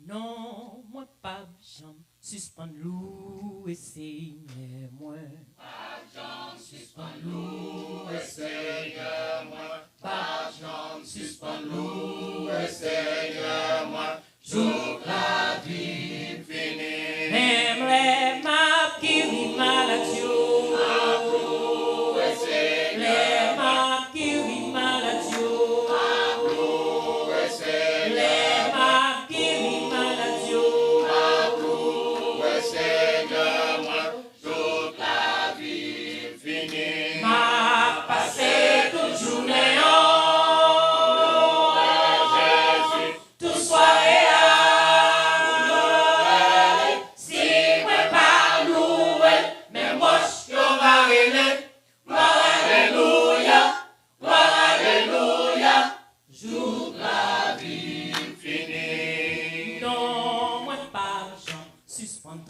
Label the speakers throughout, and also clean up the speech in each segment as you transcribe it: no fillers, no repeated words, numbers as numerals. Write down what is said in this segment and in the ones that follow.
Speaker 1: Non, moi pas jambe, suspend loup et Seigneur moi. Pas jambe, suspend loup et Seigneur moi. Pas jambe, suspend loup et Seigneur moi. Jour la vie finie. Même les maps qui vivent mal à Dieu. Les maps qui vivent mal à Dieu.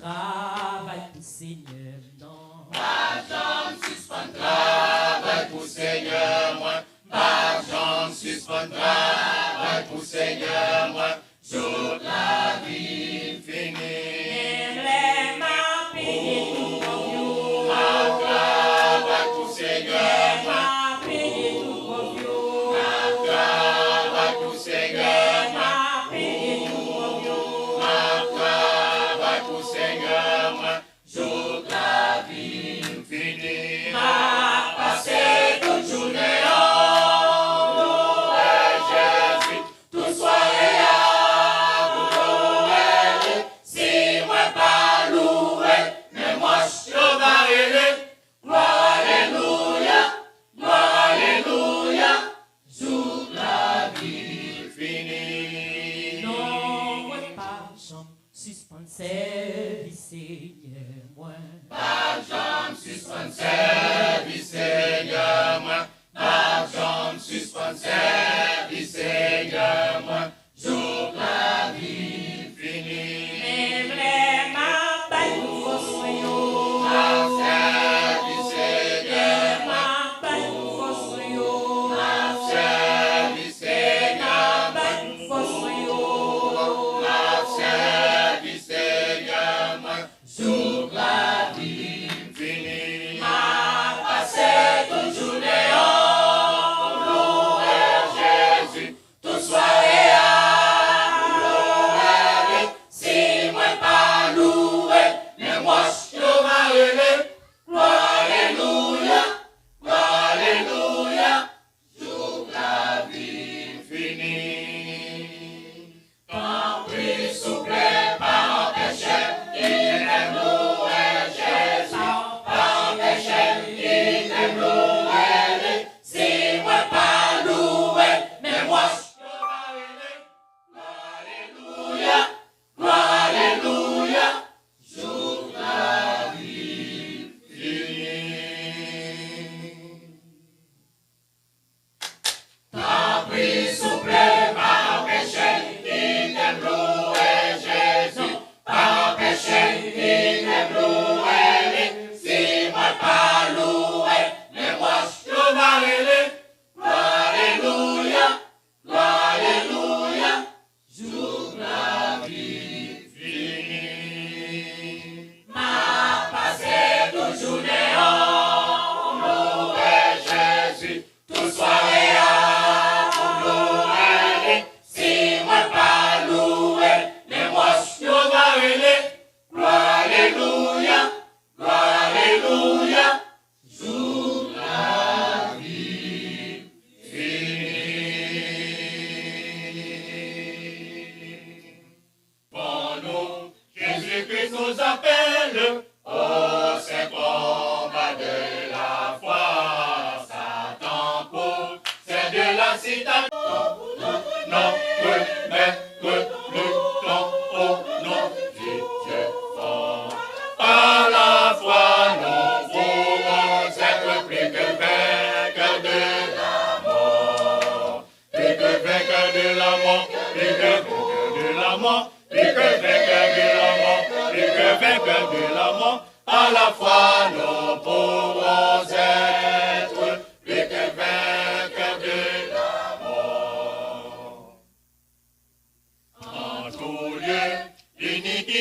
Speaker 1: Travail pour Seigneur, non. Pas jambe, suspend travail pour Seigneur, moi. Pas jambe, suspend travail pour Seigneur, moi. Jour la vie finie. Les mains payées tout pour vous. Travail pour Seigneur, moi. Payé tout pour vous. Travail pour Seigneur, moi. Payé tout pour vous. Travail pour Seigneur, moi. Jour la vie finie. M'a passé toute journée en louer Jésus. Toute soirée à vous louer. Si moi pas louer, mais moi je vais aller. Gloire alléluia, gloire alléluia. Jour la vie finie. Non, moi pas jambe, suspend service Seigneur, moi. Pas jambe, suspend service Seigneur, moi. Pas jambe, suspend service Seigneur, moi. Jour la vie finie. Même les mains baillent pour vos soyons. Pas service Seigneur, mains baillent pour vos soyons. Pas service Seigneur, baillent pour vos soyons. Pas service Seigneur, moi. Jour la vie finie. M'a passé toute journée en louer Jésus. Toute soirée à louer. Si moi pas louer, mais moi je vais aller. Gloire alléluia, gloire alléluia. Jour la vie finie. Pas pris souple, pas empêché, il aime louer Jésus. Pas empêché, il aime louer. Si moi pas louer, mais moi je vais aller. Gloire alléluia, gloire alléluia. Jour la vie finie. Pas pris souple, pas empêché, il aime louer Jésus. Pas empêché, il aime louer. Si moi pas louer, mais moi je vais aller. Gloire alléluia, gloire alléluia. Jour la vie finie. M'a passé toute journée en louer Jésus. Toute soirée à louer. Si moi pas louer, mais moi je vais aller. Gloire alléluia, gloire alléluia. Jour la vie finie. Pour nous, Jésus-Christ nous appelle au saint combat de la foi. Satan pour c'est de la citation. Non, mais que nous tombons au nom du Dieu fort. Par la foi, nous pourrons être plus que vainqueurs de la mort. Plus que vainqueurs de la mort, plus que vainqueurs de la mort, plus que vainqueurs de la mort, plus que vainqueurs de la mort. Par la foi, nous pourrons être plus que vainqueurs de la mort. En tout lieu,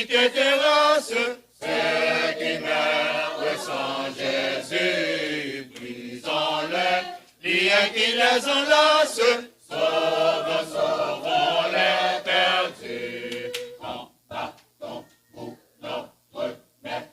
Speaker 1: pitié terrasse, ceux qui meurent sans Jésus, brisons-les, liens qui les enlacent, sauvons les perdus. Combattons pour notre mère,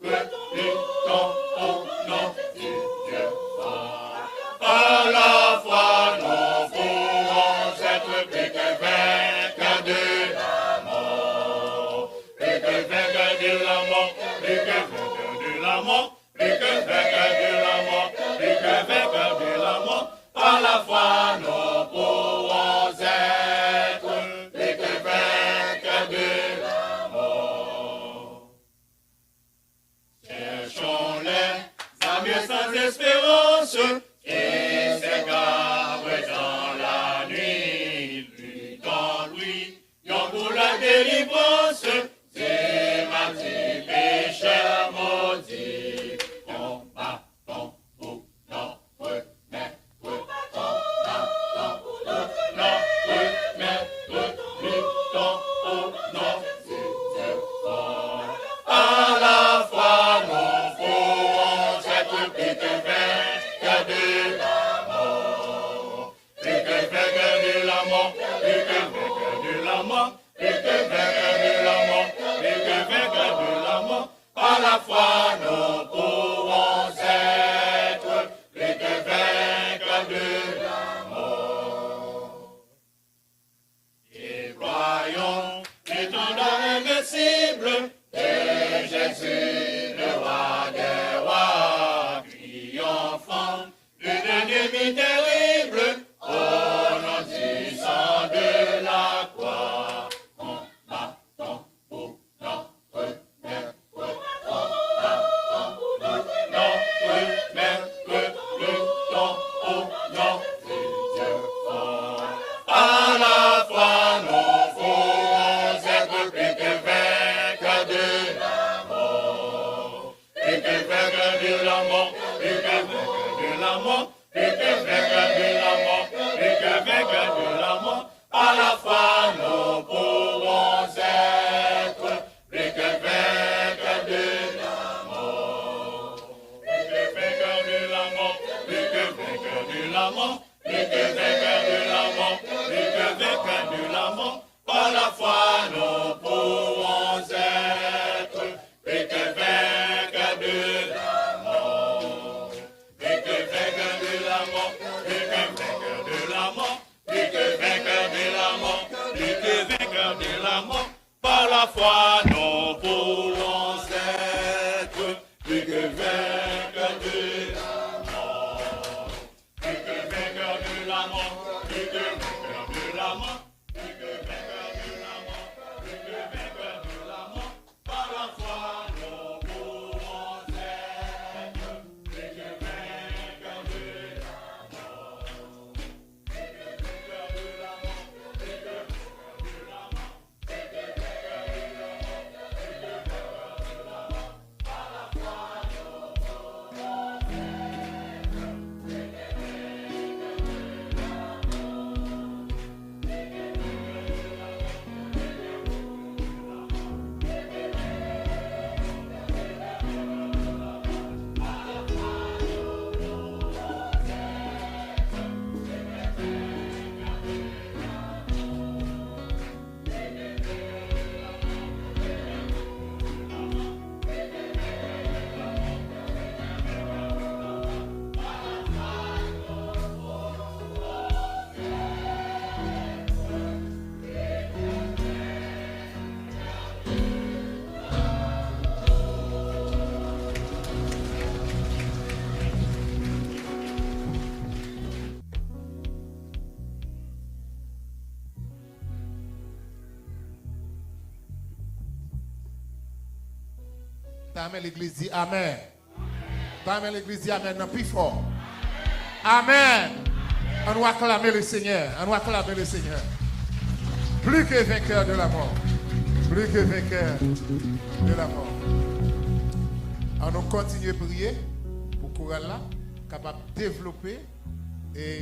Speaker 1: luttons au nom du Dieu fort. Par la foi, nous pourrons être plus que vainqueurs de la mort. Plus que vainqueurs de la mort, plus que vainqueurs de la mort, plus que vainqueurs de la mort, plus que vainqueurs de la mort. Par la foi, nous pourrons être plus que vainqueurs de la mort. Cherchons-les, âmes sans espérance, qui s'égarent dans la nuit, luttons lui, yon pour la délivrance, Zématis, pécheurs maudits, combattons pour notre maître, combattons pour notre maître, luttons au nom du Dieu fort. À la foi, nous pourrons être plus que vainqueurs de la mort, plus que vainqueurs de la mort, plus que vainqueurs de la mort, plus que vainqueurs de la mort, plus que vainqueurs de la mort. Par la foi, nous pourrons être plus que vainqueurs de la mort. Et voyons l'étendard invincible de Jésus, le roi des rois, triomphant de l'ennemi terrible, au nom du sang de la croix. Combattons pour notre maître, combattons pour notre maître, luttons au nom du Dieu fort. À la foi, nous pourrons être plus que vainqueurs de la mort, plus que vainqueurs de la mort, plus que vainqueurs de la mort, plus que vainqueurs de la mort, plus que vainqueurs de la mort. À la foi, nous pourrons être plus que vainqueurs de la mort, plus que vainqueurs de la mort, plus que vainqueurs de la mort, plus que vainqueurs de la mort, plus que vainqueurs de la mort. Par la foi, nous pourrons être plus que vainqueurs de la mort, plus que vainqueurs de la mort, plus que vainqueurs de la mort, plus que vainqueurs de la mort, plus que vainqueurs de la mort. Par la foi, nous pourrons être plus que vainqueurs de la mort, plus que vainqueurs de la mort, plus que vainqueurs de la mort, plus que vainqueurs de la mort, plus que vainqueurs de la mort. Par la foi, nous pourrons être plus que vainqueurs de la mort, plus que vainqueurs de la mort, plus que vainqueurs de la mort, plus que vainqueurs de la mort, plus que vainqueurs de la mort. Par la foi, nous pourrons être plus que vainqueurs de
Speaker 2: Amen, l'église dit Amen. Amen, l'église dit Amen, non, plus fort. Amen. On doit acclamer le Seigneur. On doit acclamer le Seigneur. Plus que vainqueur de la mort. Plus que vainqueur de la mort. On continue à prier pour que là capable de développer et